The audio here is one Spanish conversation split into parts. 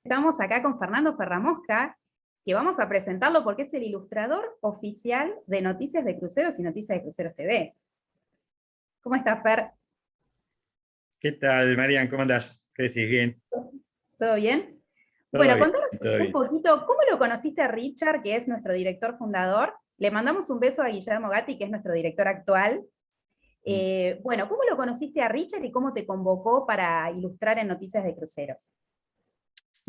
Estamos acá con Fernando Ferramosca, que vamos a presentarlo porque es el ilustrador oficial de Noticias de Cruceros y Noticias de Cruceros TV. ¿Cómo estás, Fer? ¿Qué tal, Marian? ¿Cómo andás? ¿Qué decís? ¿Bien? ¿Todo bien? Todo Bueno, bien, contanos todo un bien. poquito, ¿cómo lo conociste a Richard, que es nuestro director fundador? Le mandamos un beso a Guillermo Gatti, que es nuestro director actual. Bueno, ¿cómo lo conociste a Richard y cómo te convocó para ilustrar en Noticias de Cruceros?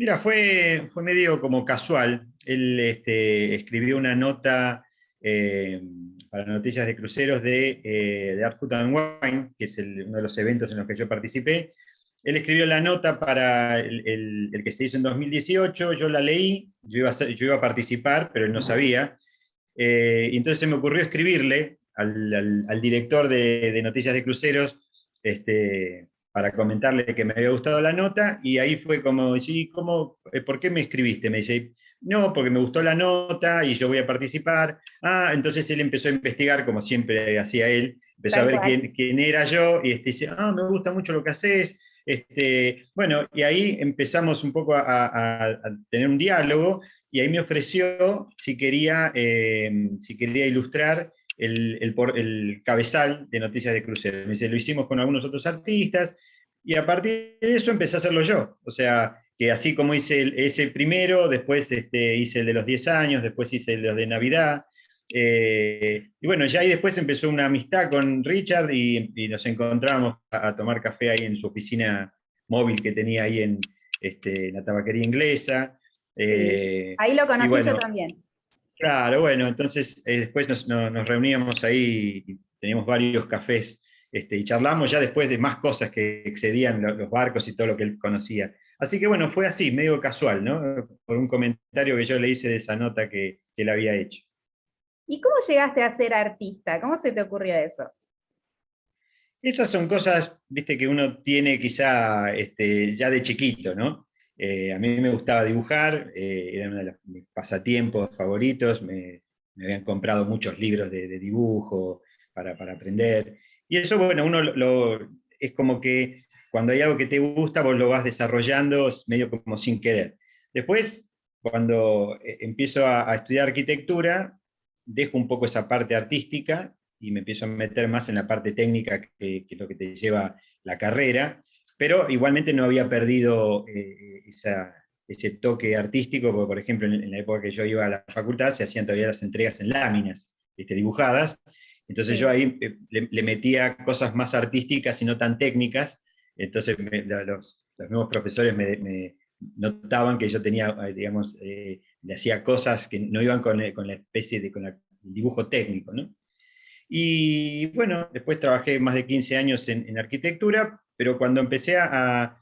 Mira, fue medio como casual. Él escribió una nota eh, para Noticias de Cruceros de Art Food and Wine, que es uno de los eventos en los que yo participé. Él escribió la nota para el que se hizo en 2018, yo la leí, yo iba a participar, pero él no sabía. Y entonces se me ocurrió escribirle al director de Noticias de Cruceros, para comentarle que me había gustado la nota, y ahí fue como, sí, ¿por qué me escribiste? Me dice, no, porque me gustó la nota y yo voy a participar. Ah, entonces él empezó a investigar, como siempre hacía él, empezó a Tal ver cual. quién era yo, y dice, me gusta mucho lo que haces. Bueno, y ahí empezamos un poco a tener un diálogo, y ahí me ofreció si quería ilustrar el cabezal de Noticias de Cruceros. Me dice, lo hicimos con algunos otros artistas, y a partir de eso empecé a hacerlo yo. O sea, que así como hice ese primero, después hice el de los 10 años, después hice el de los de Navidad. Y bueno, ya ahí después empezó una amistad con Richard, y nos encontrábamos a tomar café ahí en su oficina móvil que tenía ahí en la tabaquería inglesa. Sí, Eh, ahí lo y conocí yo bueno, también. claro, bueno, entonces después nos reuníamos ahí y teníamos varios cafés, y charlamos ya después de más cosas que excedían los barcos y todo lo que él conocía. Así que bueno, fue así, medio casual, ¿no? Por un comentario que yo le hice de esa nota que él había hecho. ¿Y cómo llegaste a ser artista? ¿Cómo se te ocurrió eso? Esas son cosas, viste, que uno tiene quizá ya de chiquito, ¿no? A mí me gustaba dibujar, era uno de mis pasatiempos favoritos, me habían comprado muchos libros de dibujo para aprender. Y eso, bueno, es como que cuando hay algo que te gusta, vos lo vas desarrollando medio como sin querer. Después, cuando empiezo a estudiar arquitectura, dejo un poco esa parte artística y me empiezo a meter más en la parte técnica, que es lo que te lleva la carrera, pero igualmente no había perdido ese toque artístico, porque por ejemplo en la época que yo iba a la facultad se hacían todavía las entregas en láminas dibujadas, entonces yo Sí. ahí le metía cosas más artísticas y no tan técnicas, entonces los nuevos profesores me notaban que yo tenía, digamos, le hacía cosas que no iban con la especie con el dibujo técnico, ¿no? Y bueno, después trabajé más de 15 años en arquitectura, pero cuando empecé a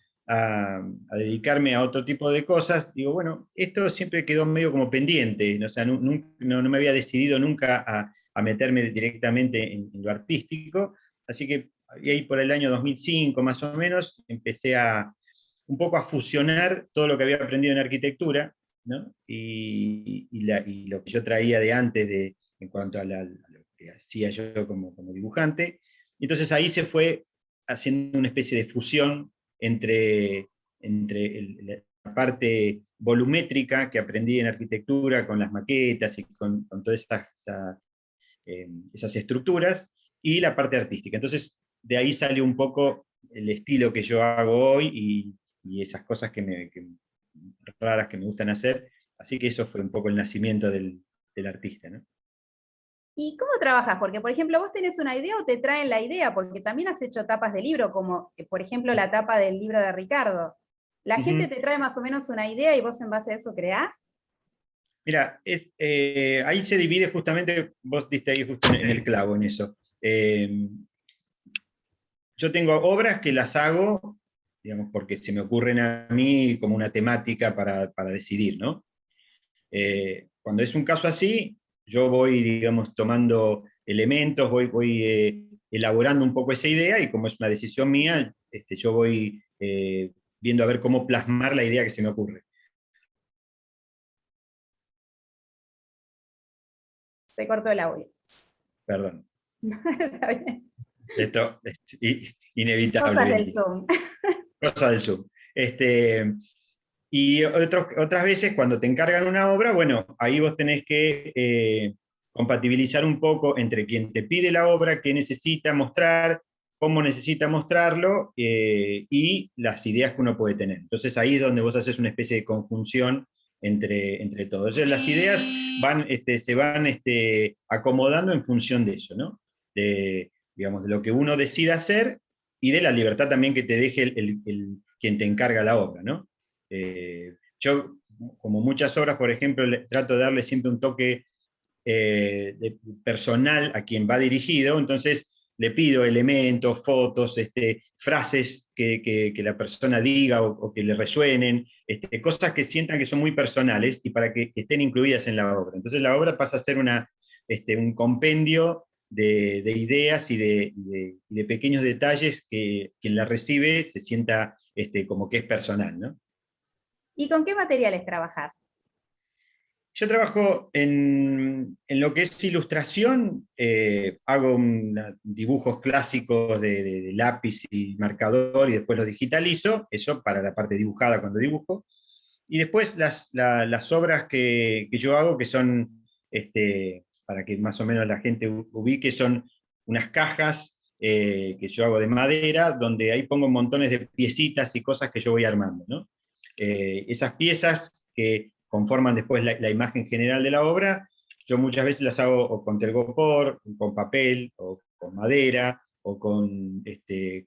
dedicarme a otro tipo de cosas, digo, bueno, esto siempre quedó medio como pendiente, o sea, no me había decidido nunca a meterme directamente en lo artístico, así que ahí por el año 2005 más o menos empecé un poco a fusionar todo lo que había aprendido en arquitectura, ¿no? Y lo que yo traía de antes en cuanto a lo que hacía yo como dibujante. Entonces ahí se fue haciendo una especie de fusión entre la parte volumétrica que aprendí en arquitectura con las maquetas y con todas esas estructuras, y la parte artística. Entonces de ahí sale un poco el estilo que yo hago hoy, y esas cosas raras que me gustan hacer. Así que eso fue un poco el nacimiento del artista, ¿no? ¿Y cómo trabajas? Porque, por ejemplo, vos tenés una idea o te traen la idea, porque también has hecho tapas de libro, como, por ejemplo, la tapa del libro de Ricardo. ¿La gente Ujú. te trae más o menos una idea y vos en base a eso creás? Mira, ahí se divide justamente, vos diste ahí justo en el clavo en eso. Yo tengo obras que las hago, digamos, porque se me ocurren a mí como una temática para decidir, ¿no? Cuando es un caso así, yo voy, digamos, tomando elementos, voy elaborando un poco esa idea, y como es una decisión mía, yo voy viendo a ver cómo plasmar la idea que se me ocurre. Se cortó el audio. Perdón. Está bien. Esto es inevitable hoy Cosas en del día. Zoom. Cosa del Zoom. Y otras veces, cuando te encargan una obra, bueno, ahí vos tenés que compatibilizar un poco entre quien te pide la obra, qué necesita mostrar, cómo necesita mostrarlo, y las ideas que uno puede tener. Entonces ahí es donde vos haces una especie de conjunción entre todos. Entonces las ideas se van acomodando en función de eso, ¿no? Digamos, de lo que uno decida hacer y de la libertad también que te deje quien te encarga la obra, ¿no? Yo, como muchas obras, por ejemplo, trato de darle siempre un toque personal a quien va dirigido, entonces le pido elementos, fotos, frases que la persona diga o que le resuenen, cosas que sientan que son muy personales y para que estén incluidas en la obra. Entonces la obra pasa a ser un compendio de ideas y de pequeños detalles que quien la recibe se sienta como que es personal, ¿no? ¿Y con qué materiales trabajás? Yo trabajo en lo que es ilustración, hago dibujos clásicos de lápiz y marcador y después los digitalizo, eso para la parte dibujada cuando dibujo. Y después las obras que yo hago, que son, para que más o menos la gente ubique, son unas cajas que yo hago de madera, donde ahí pongo montones de piecitas y cosas que yo voy armando, ¿no? Esas piezas que conforman después la imagen general de la obra, yo muchas veces las hago o con telgopor, con papel, o con madera, o con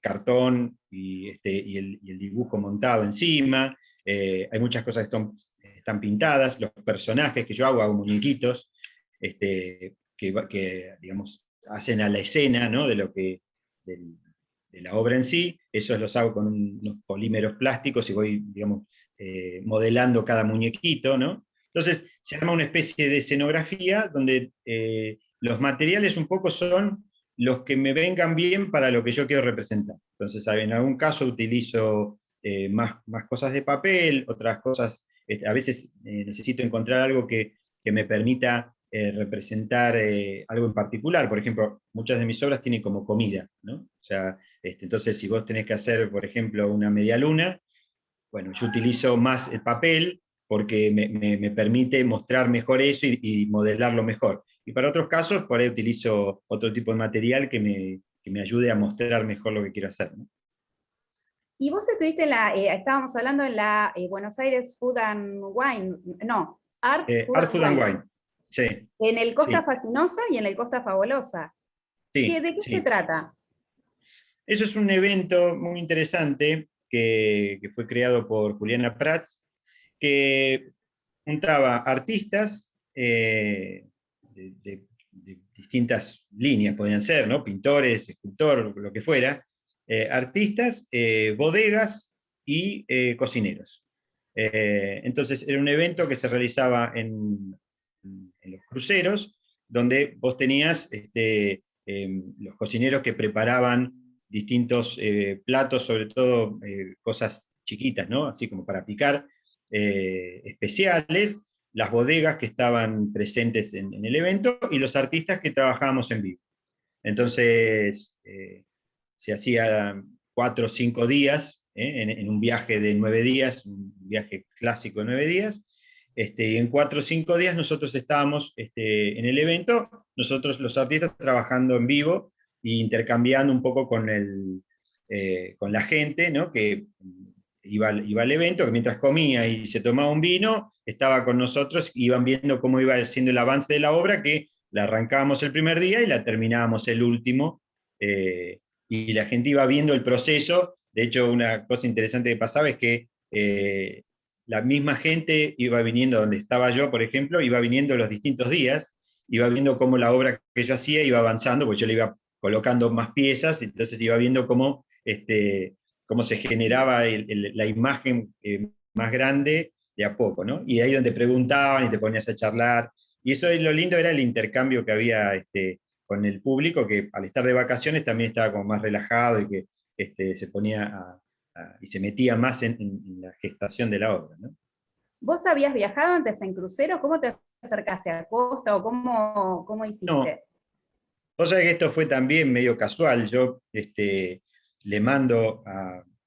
cartón y el dibujo montado encima. Hay muchas cosas que están pintadas, los personajes que yo hago muñequitos, digamos, hacen a la escena, ¿no? Del- de la obra en sí, esos los hago con unos polímeros plásticos y voy, digamos, modelando cada muñequito, ¿no? Entonces se arma una especie de escenografía donde los materiales un poco son los que me vengan bien para lo que yo quiero representar. Entonces, en algún caso utilizo más cosas de papel, otras cosas, a veces necesito encontrar algo que me permita representar algo en particular. Por ejemplo, muchas de mis obras tienen como comida, ¿no? O sea, entonces si vos tenés que hacer, por ejemplo, una media luna, bueno, yo utilizo más el papel porque me permite mostrar mejor eso y modelarlo mejor. Y para otros casos, por ahí utilizo otro tipo de material que me ayude a mostrar mejor lo que quiero hacer, ¿no? Y vos estuviste en estábamos hablando en la Buenos Aires Food and Wine, no, Art, Food Art and Food and Wine, Wine, sí, en el Costa sí, Fascinosa y en el Costa Fabulosa. sí, ¿De qué se sí. trata? Eso es un evento muy interesante que fue creado por Juliana Prats, que juntaba artistas de distintas líneas, podían ser, ¿no? Pintores, escultor, lo que fuera, artistas, bodegas y cocineros. Entonces era un evento que se realizaba en los cruceros, donde vos tenías los cocineros que preparaban distintos platos, sobre todo cosas chiquitas, ¿no? Así como para picar, especiales, las bodegas que estaban presentes en el evento y los artistas que trabajábamos en vivo. Entonces, se hacía 4 o 5 días, en un viaje de 9 días, un viaje clásico de 9 días, y en 4 o 5 días nosotros estábamos en el evento, nosotros los artistas trabajando en vivo e intercambiando un poco con la gente, ¿no? Que iba al evento, que mientras comía y se tomaba un vino, estaba con nosotros, iban viendo cómo iba siendo el avance de la obra, que la arrancábamos el primer día y la terminábamos el último, y la gente iba viendo el proceso. De hecho, una cosa interesante que pasaba es que la misma gente iba viniendo donde estaba yo, por ejemplo, iba viniendo los distintos días, iba viendo cómo la obra que yo hacía iba avanzando, porque yo le iba colocando más piezas, entonces iba viendo cómo se generaba la imagen más grande de a poco, ¿no? Y ahí donde preguntaban y te ponías a charlar, y eso lo lindo era el intercambio que había con el público, que al estar de vacaciones también estaba como más relajado y que se ponía y se metía más en la gestación de la obra, ¿no? ¿Vos habías viajado antes en crucero? ¿Cómo te acercaste a Costa o cómo No, hiciste? vos sabés que esto fue también medio casual. Yo le mando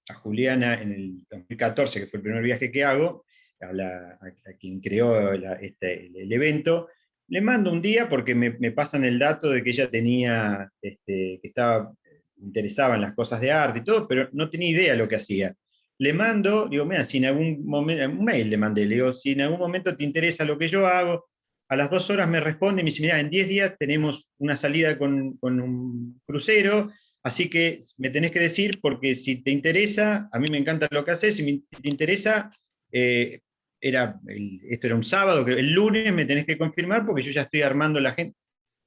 a Juliana en el 2014, que fue el primer viaje que hago, a quien creó el evento. Le mando un día porque me pasan el dato de que ella tenía, que estaba interesada en las cosas de arte y todo, pero no tenía idea de lo que hacía. Le mando, digo, mira, si en algún momento, un mail le mandé, le digo, si en algún momento te interesa lo que yo hago, a las 2 horas me responde y me dice, mira, en 10 días tenemos una salida con un crucero, así que me tenés que decir, porque si te interesa, a mí me encanta lo que haces, si te interesa, eh, esto era un sábado, el lunes me tenés que confirmar porque yo ya estoy armando la gente.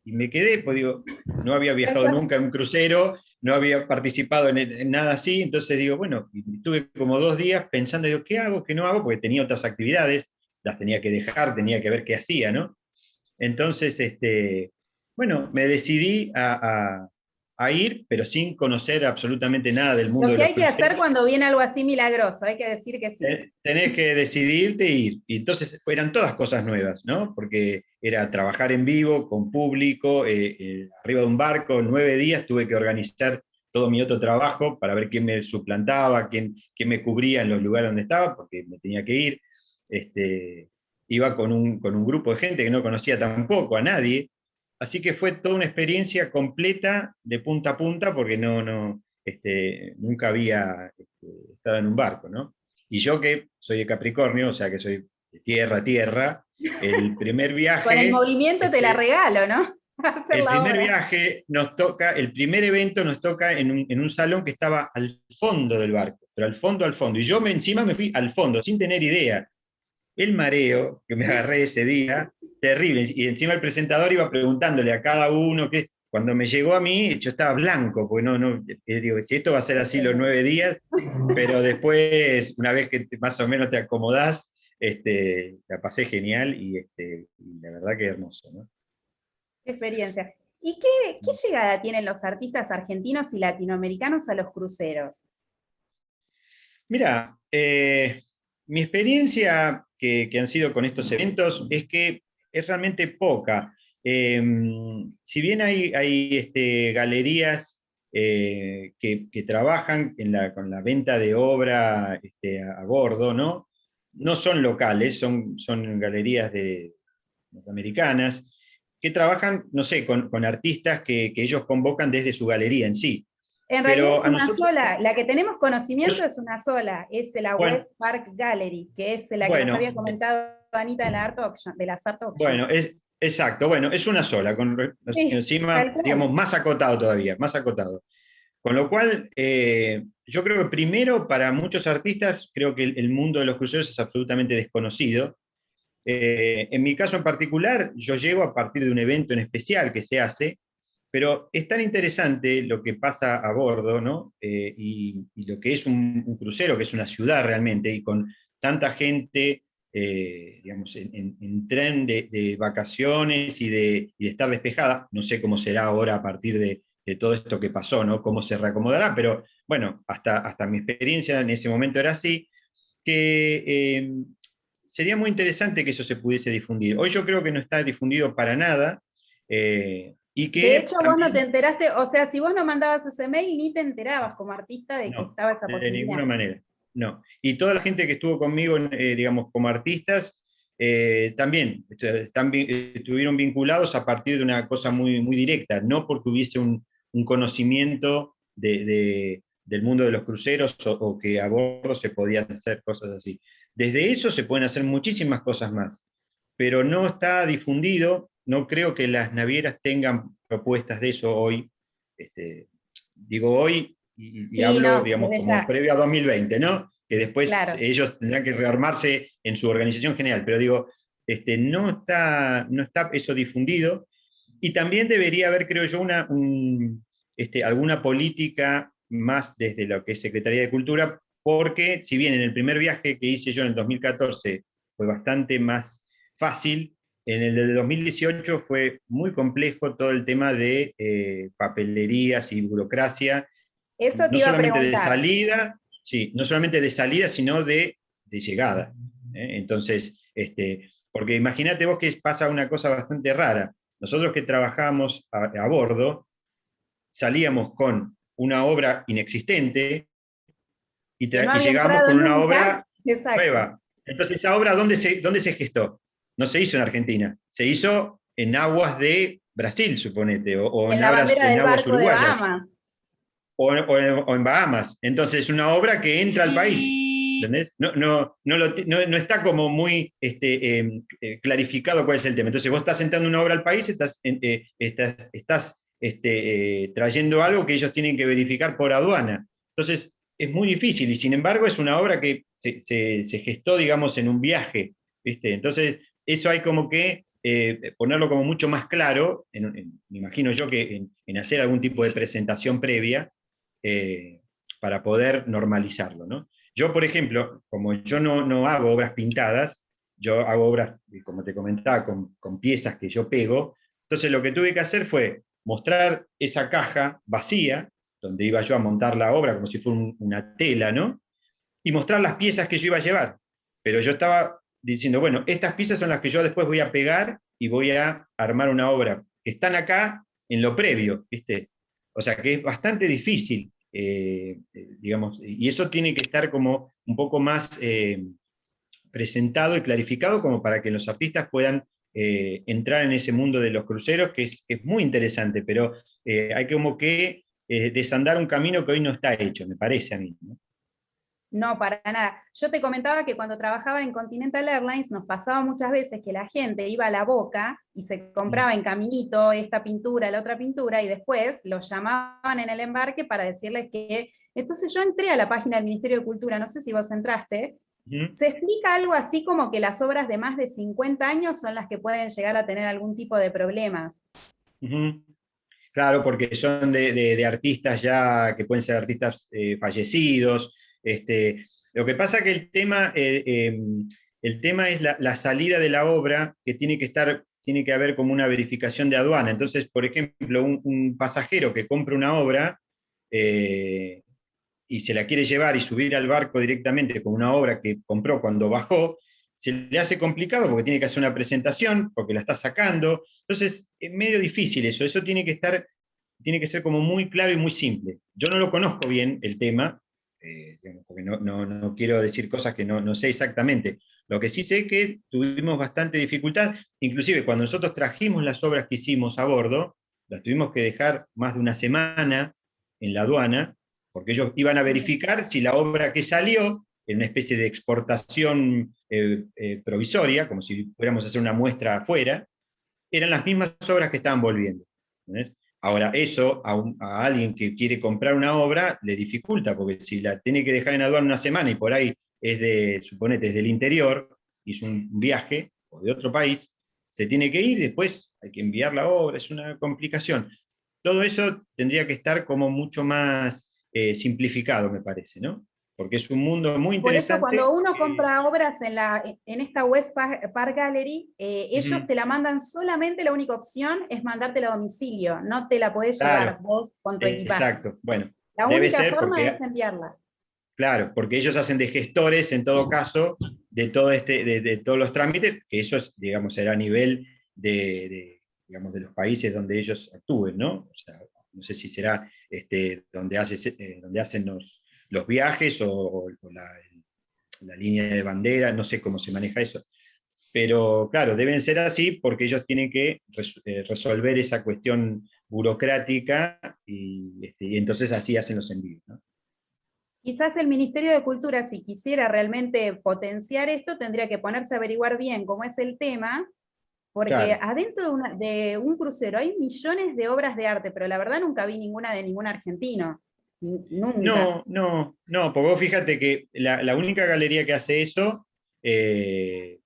Y me quedé, pues digo, no había viajado nunca en un crucero, no había participado en nada así, entonces digo, bueno, y tuve como 2 días pensando, digo, ¿qué hago, qué no hago? Porque tenía otras actividades, las tenía que dejar, tenía que ver qué hacía, ¿no? Entonces, bueno, me decidí a ir, pero sin conocer absolutamente nada del mundo Lo de que los hay que hacer cruceros. cuando viene algo así milagroso, hay que decir que sí. Tenés que decidirte e ir. Y entonces eran todas cosas nuevas, ¿no? Porque era trabajar en vivo, con público, arriba de un barco, 9 días, tuve que organizar todo mi otro trabajo para ver quién me suplantaba, quién me cubría en los lugares donde estaba, porque me tenía que ir. Iba con un grupo de gente que no conocía tampoco a nadie, así que fue toda una experiencia completa de punta a punta, porque nunca había estado en un barco, ¿no? Y yo que soy de Capricornio, o sea que soy de tierra a tierra, el primer Con el viaje, movimiento te la este, regalo, ¿no? Hacer el la primer obra. viaje nos toca, el primer evento nos toca en un salón que estaba al fondo del barco, pero al fondo. Y yo encima me fui al fondo, sin tener idea. El mareo que me agarré ese día, terrible. Y encima el presentador iba preguntándole a cada uno que cuando me llegó a mí, yo estaba blanco, porque digo, si esto va a ser así los 9 días, pero después, una vez que más o menos te acomodás, la pasé genial y la verdad que hermoso, ¿no? Qué experiencia. ¿Y qué llegada tienen los artistas argentinos y latinoamericanos a los cruceros? Mira, mi experiencia que han sido con estos eventos es que es realmente poca. Eh, si bien hay galerías que trabajan con la venta de obra a bordo, ¿no? No son locales, son galerías norteamericanas que trabajan, no sé, con artistas que ellos convocan desde su galería en sí. En realidad es Pero a una nosotros, sola, la que tenemos conocimiento es- es una sola, es la bueno, West Park Gallery, que es la que nos había bueno, comentado Anita de la Art Auction, de las Art Auction. Bueno, exacto, bueno, es una sola, Sí, encima, tal cual. digamos, más acotado todavía, más acotado. Con lo cual, yo creo que primero, para muchos artistas, creo que el mundo de los cruceros es absolutamente desconocido. En mi caso en particular, yo llego a partir de un evento en especial que se hace, pero es tan interesante lo que pasa a bordo, ¿no? Y lo que es un crucero, que es una ciudad realmente, y con tanta gente, digamos, en tren de vacaciones y de estar despejada. No sé cómo será ahora a partir de todo esto que pasó, ¿no? Cómo se reacomodará, pero bueno, hasta mi experiencia en ese momento era así, que sería muy interesante que eso se pudiese difundir. Hoy yo creo que no está difundido para nada, y De que hecho, vos no te también, enteraste, o sea, si vos no mandabas ese mail, ni te enterabas como artista de que no, estaba esa de posibilidad. ninguna manera, no. Y toda la gente que estuvo conmigo, digamos, como artistas, también estuvieron vinculados a partir de una cosa muy, muy directa, no porque hubiese un conocimiento del mundo de los cruceros o que a bordo se podían hacer cosas así. Desde eso se pueden hacer muchísimas cosas más, pero no está difundido. No creo que las navieras tengan propuestas de eso hoy. Digo hoy y Sí, hablo, no, digamos, desde como ya, previo a 2020, ¿no? Que después claro. ellos tendrán que rearmarse en su organización general, pero digo, no está eso difundido, y también debería haber, creo yo, alguna política más desde lo que es Secretaría de Cultura, porque si bien en el primer viaje que hice yo en el 2014 fue bastante más fácil, en el del 2018 fue muy complejo todo el tema de papelerías y burocracia, Eso te no iba a solamente de preguntar. salida, sí, no solamente de salida, sino de llegada. Entonces, porque imagínate vos que pasa una cosa bastante rara. Nosotros que trabajamos a bordo, salíamos con una obra inexistente, Que no y había llegamos entrado con una nunca. obra Exacto. nueva. Entonces, ¿esa obra dónde se gestó? No se hizo en Argentina, se hizo en aguas de Brasil, suponete, o En la bandera en del aguas barco de uruguayas, Bahamas. o en Bahamas. Entonces, es una obra que entra al país, ¿entendés? No está como muy clarificado cuál es el tema. Entonces, vos estás entrando una obra al país, estás trayendo algo que ellos tienen que verificar por aduana. Entonces, es muy difícil, y sin embargo es una obra que se gestó, digamos, en un viaje, ¿viste? Entonces, eso hay como que ponerlo como mucho más claro, me imagino yo que en hacer algún tipo de presentación previa, eh, para poder normalizarlo, ¿no? Yo, por ejemplo, como yo no hago obras pintadas, yo hago obras, como te comentaba, con piezas que yo pego, entonces lo que tuve que hacer fue mostrar esa caja vacía, donde iba yo a montar la obra como si fuera una tela, ¿no? Y mostrar las piezas que yo iba a llevar. Pero yo estaba diciendo, bueno, estas piezas son las que yo después voy a pegar y voy a armar una obra, que están acá en lo previo, ¿viste? O sea que es bastante difícil, digamos, y eso tiene que estar como un poco más presentado y clarificado como para que los artistas puedan entrar en ese mundo de los cruceros, que es muy interesante, pero hay como que desandar un camino que hoy no está hecho, me parece a mí, ¿no? No, para nada. Yo te comentaba que cuando trabajaba en Continental Airlines nos pasaba muchas veces que la gente iba a la Boca y se compraba en caminito esta pintura, la otra pintura, y después los llamaban en el embarque para decirles que... Entonces yo entré a la página del Ministerio de Cultura, no sé si vos entraste, Uh-huh. se explica algo así como que las obras de más de 50 años son las que pueden llegar a tener algún tipo de problemas. Uh-huh. Claro, porque son de artistas ya, que pueden ser artistas fallecidos. Lo que pasa que el tema es la salida de la obra, que tiene que haber como una verificación de aduana. Entonces, por ejemplo, un pasajero que compra una obra eh, y se la quiere llevar y subir al barco directamente con una obra que compró cuando bajó, se le hace complicado porque tiene que hacer una presentación, porque la está sacando. Entonces, es medio difícil eso. Eso tiene que ser como muy claro y muy simple. Yo no lo conozco bien el tema, digamos, porque no quiero decir cosas que no sé exactamente. Lo que sí sé es que tuvimos bastante dificultad, inclusive cuando nosotros trajimos las obras que hicimos a bordo, las tuvimos que dejar más de una semana en la aduana, porque ellos iban a verificar si la obra que salió, en una especie de exportación provisoria, como si fuéramos a hacer una muestra afuera, eran las mismas obras que estaban volviendo. ¿Entendés? Ahora, eso a alguien que quiere comprar una obra le dificulta, porque si la tiene que dejar en aduana una semana y por ahí suponete, es del interior, hizo un viaje o de otro país, se tiene que ir, después hay que enviar la obra, es una complicación. Todo eso tendría que estar como mucho más simplificado, me parece, ¿no? Porque es un mundo muy Por eso cuando interesante. uno compra obras en esta West Park Gallery, ellos Uh-huh. te la mandan solamente, la única opción es mandártela a domicilio, no te la podés llevar Claro, vos con tu equipaje. exacto. Bueno, La debe única ser forma es porque, enviarla. claro, porque ellos hacen de gestores, en todo caso, de todos los trámites, que eso es, digamos, será a nivel digamos, de los países donde ellos actúen, ¿no? O sea, no sé si será donde hacen los viajes o la línea de bandera, no sé cómo se maneja eso. Pero claro, deben ser así porque ellos tienen que resolver esa cuestión burocrática y entonces así hacen los envíos, ¿no? Quizás el Ministerio de Cultura, si quisiera realmente potenciar esto, tendría que ponerse a averiguar bien cómo es el tema, porque Claro. adentro de un crucero hay millones de obras de arte, pero la verdad nunca vi ninguna de ningún argentino. Nunca. No, porque vos fíjate que la única galería que hace eso, eh,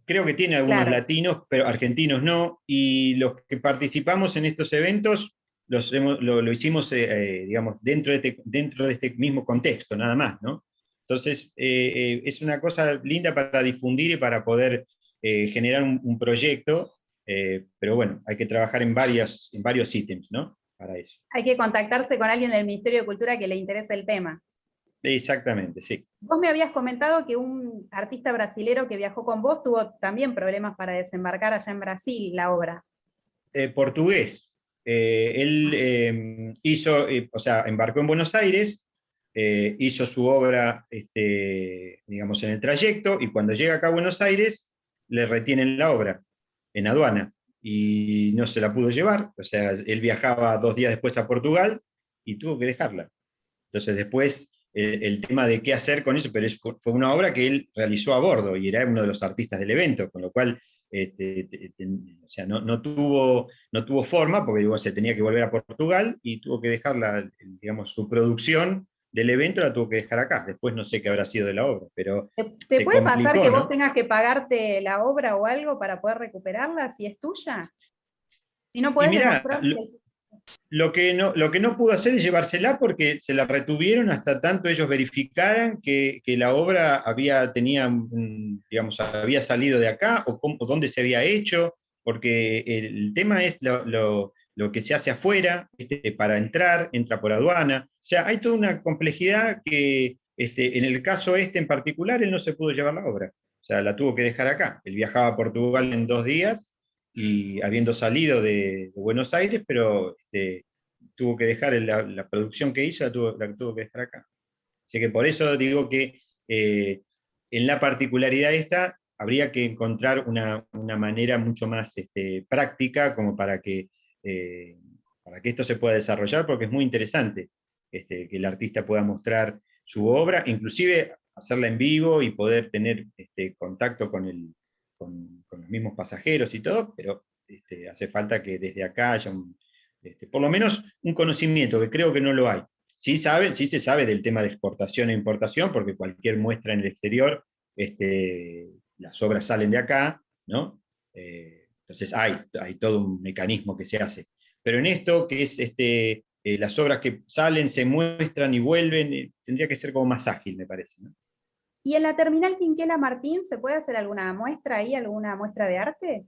creo que tiene algunos Claro. latinos, pero argentinos no, y los que participamos en estos eventos lo hicimos, digamos, dentro de este mismo contexto, nada más, ¿no? Entonces, es una cosa linda para difundir y para poder generar un proyecto, pero bueno, hay que trabajar en varios ítems, ¿no? Para eso. Hay que contactarse con alguien del Ministerio de Cultura que le interese el tema. Exactamente, sí. Vos me habías comentado que un artista brasilero que viajó con vos tuvo también problemas para desembarcar allá en Brasil la obra. Portugués. Él hizo, o sea, embarcó en Buenos Aires, hizo su obra, digamos, en el trayecto, y cuando llega acá a Buenos Aires, le retienen la obra en aduana, y no se la pudo llevar. O sea, él viajaba 2 días después a Portugal, y tuvo que dejarla. Entonces después, el tema de qué hacer con eso, pero fue una obra que él realizó a bordo, y era uno de los artistas del evento, con lo cual, o sea, no tuvo forma, porque digo, se tenía que volver a Portugal, y tuvo que dejar digamos, su producción del evento, la tuvo que dejar acá. Después no sé qué habrá sido de la obra, pero ¿Te se puede pasar complicó, que vos ¿no? tengas que pagarte la obra o algo para poder recuperarla si es tuya? Si no Y podés mirá, demostrar que... lo que no pudo hacer es llevársela, porque se la retuvieron hasta tanto ellos verificaran que la obra digamos, había salido de acá, o dónde se había hecho, porque el tema es lo que se hace afuera, para entrar, entra por aduana. O sea, hay toda una complejidad que, en el caso en particular, él no se pudo llevar la obra. O sea, la tuvo que dejar acá. Él viajaba a Portugal en 2 días, y habiendo salido de Buenos Aires, pero tuvo que dejar la producción que hizo, la tuvo que dejar acá. Así que por eso digo que, en la particularidad esta, habría que encontrar una manera mucho más práctica, como para que esto se pueda desarrollar, porque es muy interesante, que el artista pueda mostrar su obra, inclusive hacerla en vivo, y poder tener contacto con los mismos pasajeros y todo, pero hace falta que desde acá haya por lo menos un conocimiento, que creo que no lo hay. Sí se sabe del tema de exportación e importación, porque cualquier muestra en el exterior, las obras salen de acá, ¿no? Entonces hay todo un mecanismo que se hace. Pero en esto, que es las obras que salen, se muestran y vuelven, tendría que ser como más ágil, me parece, ¿no? ¿Y en la terminal Quinquela Martín se puede hacer alguna muestra ahí, alguna muestra de arte? ¿Te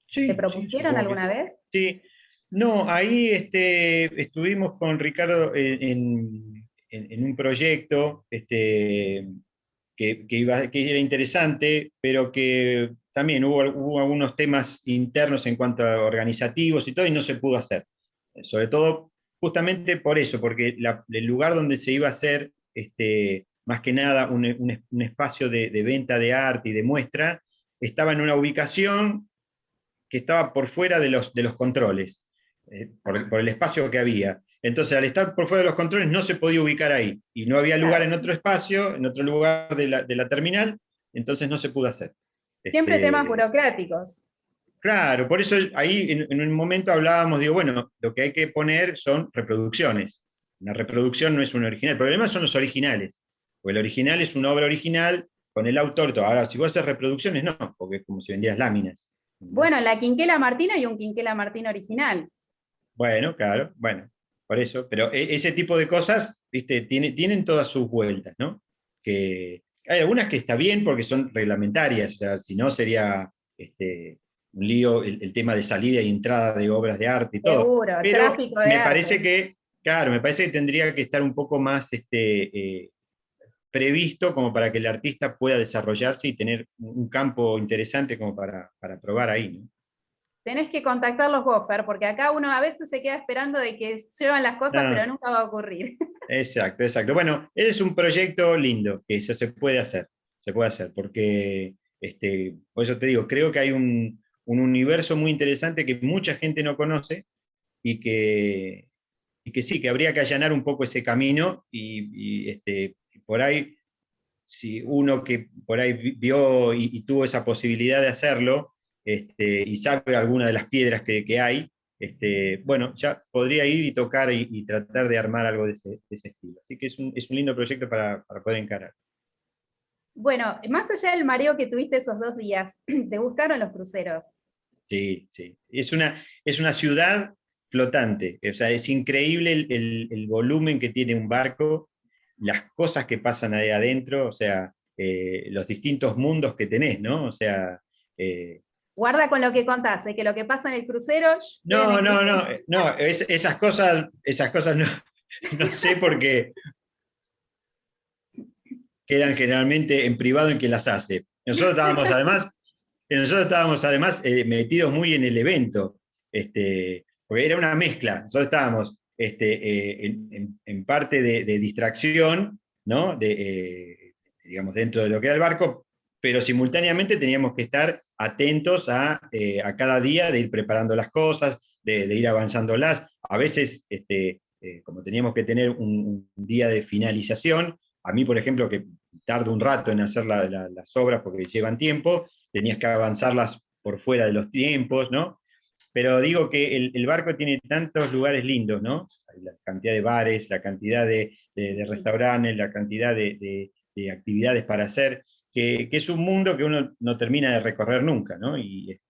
Sí, sí, propusieron supongo que alguna sí. vez? Sí, no, ahí estuvimos con Ricardo en un proyecto, que era interesante, pero que también hubo algunos temas internos en cuanto a organizativos y todo, y no se pudo hacer. Sobre todo, justamente por eso, porque el lugar donde se iba a hacer, más que nada, un espacio de venta de arte y de muestra, estaba en una ubicación que estaba por fuera de los controles, por el espacio que había. Entonces, al estar por fuera de los controles, no se podía ubicar ahí, y no había lugar Claro, en otro espacio, en otro lugar de la terminal, entonces no se pudo hacer. siempre temas Este, burocráticos. claro, por eso ahí en un momento hablábamos, digo, bueno, lo que hay que poner son reproducciones. Una reproducción no es un original. El problema son los originales, porque el original es una obra original con el autor. Todo. Ahora, si vos haces reproducciones, no, porque es como si vendieras láminas. Bueno, en la Quinquela Martín hay un Quinquela Martín original. Bueno, claro, bueno, por eso. Pero ese tipo de cosas, viste, tienen todas sus vueltas, ¿no? Que hay algunas que está bien porque son reglamentarias, o sea, si no sería, un lío el tema de salida y entrada de obras de arte y todo. Seguro, Pero tráfico de me parece arte. que, claro, me parece que tendría que estar un poco más, previsto, como para que el artista pueda desarrollarse y tener un campo interesante como para probar ahí, ¿no? Tenés que contactarlos vos, Fer, porque acá uno a veces se queda esperando de que llevan las cosas, pero No, nunca va a ocurrir. exacto, exacto. Bueno, es un proyecto lindo, que eso se puede hacer, porque, por eso te digo, creo que hay un universo muy interesante que mucha gente no conoce, y que sí, que habría que allanar un poco ese camino, y por ahí, si uno que por ahí vio y tuvo esa posibilidad de hacerlo, y sabe alguna de las piedras que hay, bueno, ya podría ir y tocar y tratar de armar algo de ese estilo. Así que es un lindo proyecto para poder encarar. Bueno, más allá del mareo que tuviste esos 2 días, ¿te gustaron los cruceros? Sí, sí. Es una ciudad flotante. O sea, es increíble el volumen que tiene un barco, las cosas que pasan ahí adentro, o sea, los distintos mundos que tenés, ¿no? O sea, eh, Guarda con lo que contás, que lo que pasa en el crucero queda en no, el no, crucero. no, no, esas cosas no, no sé, porque quedan generalmente en privado en quien las hace. Nosotros estábamos además, metidos muy en el evento, porque era una mezcla. Nosotros estábamos, en parte de distracción, ¿no? Digamos, dentro de lo que era el barco, pero simultáneamente teníamos que estar atentos a cada día de ir preparando las cosas, de ir avanzándolas. A veces, como teníamos que tener un día de finalización, a mí, por ejemplo, que tardo un rato en hacer las obras porque llevan tiempo, tenías que avanzarlas por fuera de los tiempos, ¿no? Pero digo que el barco tiene tantos lugares lindos, ¿no? La cantidad de bares, la cantidad de restaurantes, la cantidad de actividades para hacer, que es un mundo que uno no termina de recorrer nunca, ¿no? Y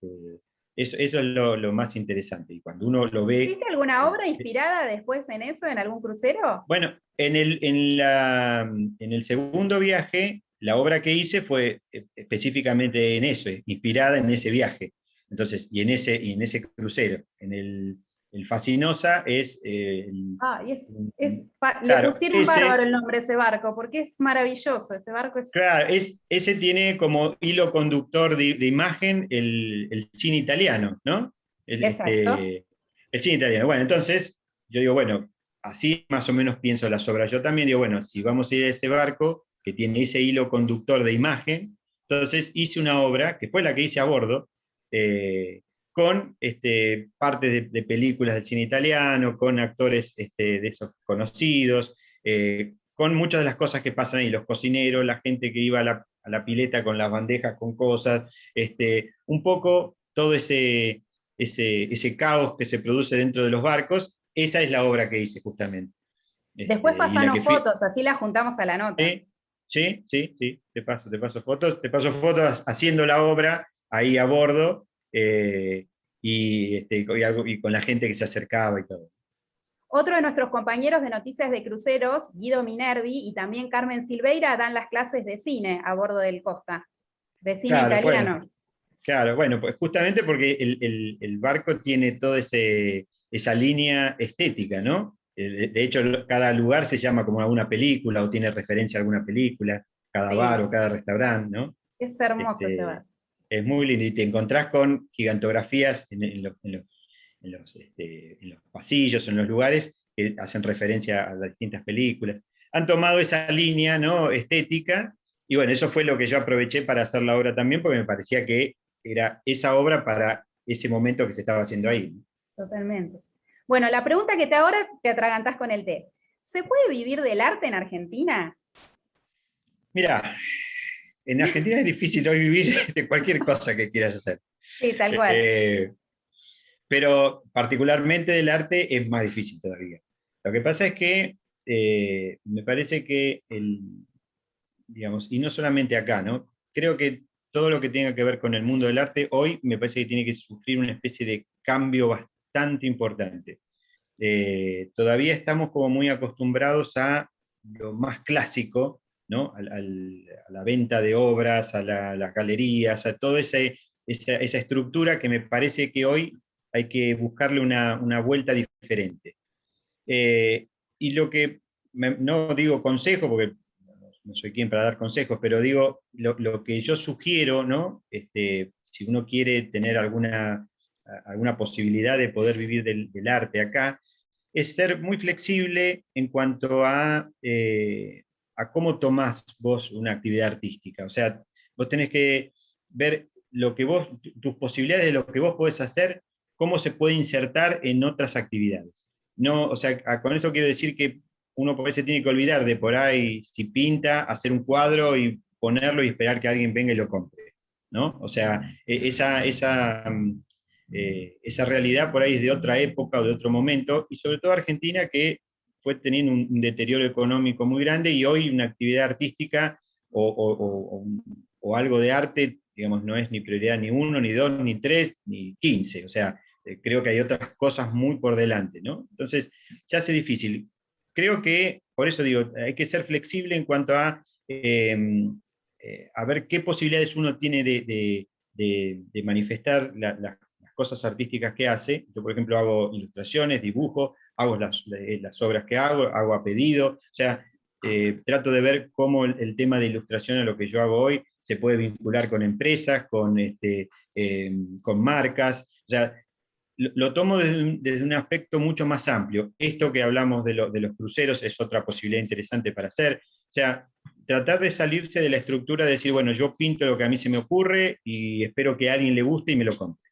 eso es lo más interesante. Y cuando uno lo ve... ¿Hiciste alguna obra inspirada después en eso, en algún crucero? Bueno, en el segundo viaje, la obra que hice fue específicamente en eso, inspirada en ese viaje. Entonces, y en ese crucero. El Fascinosa es... Ah, le claro, pusieron bárbaro el nombre a ese barco, porque es maravilloso, ese barco es... claro, ese tiene como hilo conductor de imagen el cine italiano, ¿no? Exacto. El cine italiano. Bueno, entonces, yo digo, bueno, así más o menos pienso las obras. Yo también digo, bueno, si vamos a ir a ese barco que tiene ese hilo conductor de imagen, entonces hice una obra, que fue la que hice a bordo, con partes de películas del cine italiano, con actores de esos conocidos, con muchas de las cosas que pasan ahí, los cocineros, la gente que iba a la pileta con las bandejas con cosas, un poco todo ese caos que se produce dentro de los barcos, esa es la obra que hice justamente. Después Y la que pasanos fui, fotos, así las juntamos a la nota. sí, sí, sí, sí, te paso fotos haciendo la obra ahí a bordo, y con la gente que se acercaba y todo. Otro de nuestros compañeros de Noticias de Cruceros, Guido Minervi y también Carmen Silveira, dan las clases de cine a bordo del Costa, de cine Claro, bueno, italiano. claro, bueno, pues justamente porque el barco tiene toda esa línea estética, ¿no? De hecho, cada lugar se llama como alguna película o tiene referencia a alguna película, cada bar Sí, o cada restaurante, ¿no? es hermoso ese Este, bar. es muy lindo y te encontrás con gigantografías en los pasillos, en los lugares que hacen referencia a las distintas películas. Han tomado esa línea, ¿no? Estética, y bueno, eso fue lo que yo aproveché para hacer la obra también, porque me parecía que era esa obra para ese momento que se estaba haciendo ahí. Totalmente. Bueno, la pregunta que te ahora te atragantás con el té. ¿Se puede vivir del arte en Argentina? Mira, en Argentina es difícil hoy vivir de cualquier cosa que quieras hacer. Sí, tal cual. Eh, pero particularmente del arte es más difícil todavía. Lo que pasa es que me parece que digamos, y no solamente acá, ¿no? Creo que todo lo que tenga que ver con el mundo del arte hoy me parece que tiene que sufrir una especie de cambio bastante importante. Todavía estamos como muy acostumbrados a lo más clásico, ¿no? A la venta de obras, las galerías, a toda esa estructura que me parece que hoy hay que buscarle una vuelta diferente. Y lo que, no digo consejo, porque no soy quien para dar consejos, pero digo, lo que yo sugiero, ¿no? Si uno quiere tener alguna posibilidad de poder vivir del arte acá, es ser muy flexible en cuanto a cómo tomás vos una actividad artística. O sea, vos tenés que ver tus posibilidades de lo que vos podés hacer, cómo se puede insertar en otras actividades. No, o sea, con eso quiero decir que uno por ahí se tiene que olvidar de por ahí, si pinta, hacer un cuadro y ponerlo y esperar que alguien venga y lo compre, ¿no? O sea, esa realidad por ahí es de otra época o de otro momento, y sobre todo Argentina, que fue teniendo un deterioro económico muy grande, y hoy una actividad artística o algo de arte, digamos, no es ni prioridad ni uno, ni dos, ni tres, ni 15. O sea, creo que hay otras cosas muy por delante, ¿no? Entonces, se hace difícil. Creo que, por eso digo, hay que ser flexible en cuanto a ver qué posibilidades uno tiene de manifestar las cosas artísticas que hace. Yo, por ejemplo, hago ilustraciones, dibujo, hago las obras que hago a pedido. O sea, trato de ver cómo el tema de ilustración a lo que yo hago hoy se puede vincular con empresas, con marcas. O sea, lo tomo desde un aspecto mucho más amplio. Esto que hablamos de los cruceros es otra posibilidad interesante para hacer. O sea, tratar de salirse de la estructura de decir, bueno, yo pinto lo que a mí se me ocurre y espero que a alguien le guste y me lo compre.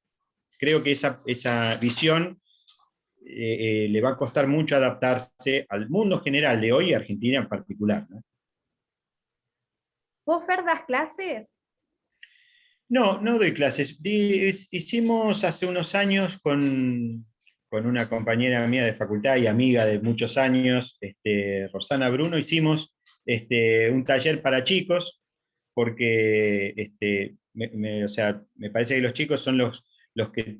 Creo que esa visión le va a costar mucho adaptarse al mundo general de hoy y a Argentina en particular, ¿no? ¿Vos, Fer, das clases? No, no doy clases. Hicimos hace unos años con una compañera mía de facultad y amiga de muchos años, Rosana Bruno, hicimos un taller para chicos, porque o sea, me parece que los chicos son los que,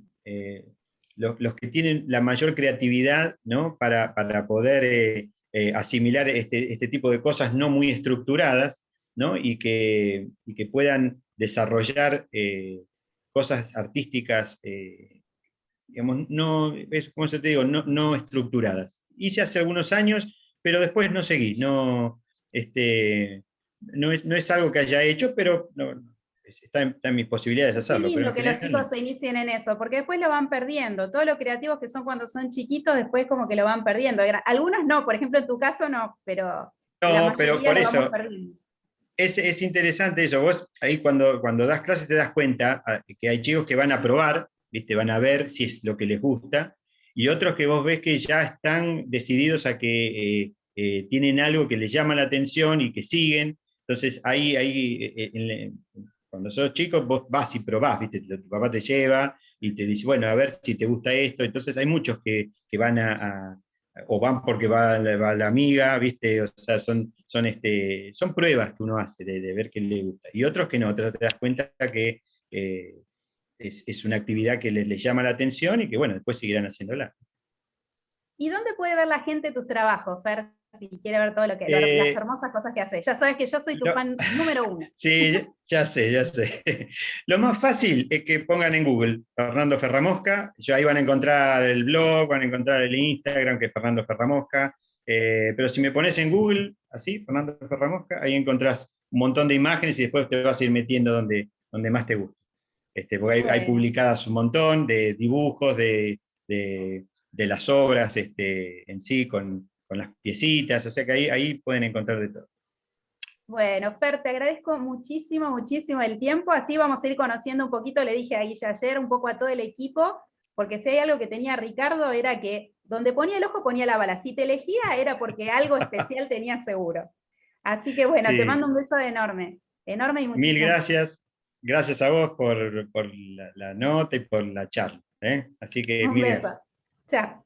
los que tienen la mayor creatividad, ¿no? Para poder asimilar este tipo de cosas no muy estructuradas, ¿no? Y que puedan desarrollar cosas artísticas, digamos, no, es, como se te digo, no estructuradas. Hice hace algunos años, pero después no seguí, no es algo que haya hecho, pero está en mis posibilidades Qué hacerlo, pero lindo en que los general chicos no. se inicien en eso, porque después lo van perdiendo. Todos los creativos que son cuando son chiquitos, después como que lo van perdiendo. Algunos no, por ejemplo, en tu caso no, pero la No, pero mayoría por lo vamos eso, perdiendo. es interesante eso. Vos ahí cuando das clases te das cuenta que hay chicos que van a probar, ¿viste? Van a ver si es lo que les gusta, y otros que vos ves que ya están decididos a que tienen algo que les llama la atención y que siguen. Entonces cuando sos chico vos vas y probás, ¿viste? Tu papá te lleva y te dice, bueno, a ver si te gusta esto. Entonces hay muchos que van o van porque va la amiga, ¿viste? O sea, son pruebas que uno hace de ver qué le gusta. Y otros que no, otros te das cuenta que eh, es una actividad que les llama la atención y que, bueno, después seguirán haciéndola. ¿Y dónde puede ver la gente tus trabajos, Fer? Si quiere ver todo las Eh, hermosas cosas que haces. Ya sabes que yo soy tu lo- fan número uno. sí, ya sé, ya sé. Lo más fácil es que pongan en Google Fernando Ferramosca, ahí van a encontrar el blog, van a encontrar el Instagram, que es Fernando Ferramosca, pero si me pones en Google, así, Fernando Ferramosca, ahí encontrás un montón de imágenes y después te vas a ir metiendo donde más te guste. Porque hay Bueno. publicadas un montón de dibujos de las obras en sí, con las piecitas, o sea que ahí pueden encontrar de todo. Bueno, Fer, te agradezco muchísimo, muchísimo el tiempo. Así vamos a ir conociendo un poquito, le dije a Guille ayer, un poco a todo el equipo, porque si hay algo que tenía Ricardo era que donde ponía el ojo ponía la bala. Si te elegía era porque algo especial tenía seguro. Así que bueno, te Sí, mando un beso enorme, enorme y mil muchísimas gracias. gracias. Gracias a vos por la nota y por la charla. Así que Un mil beso. gracias. Chao.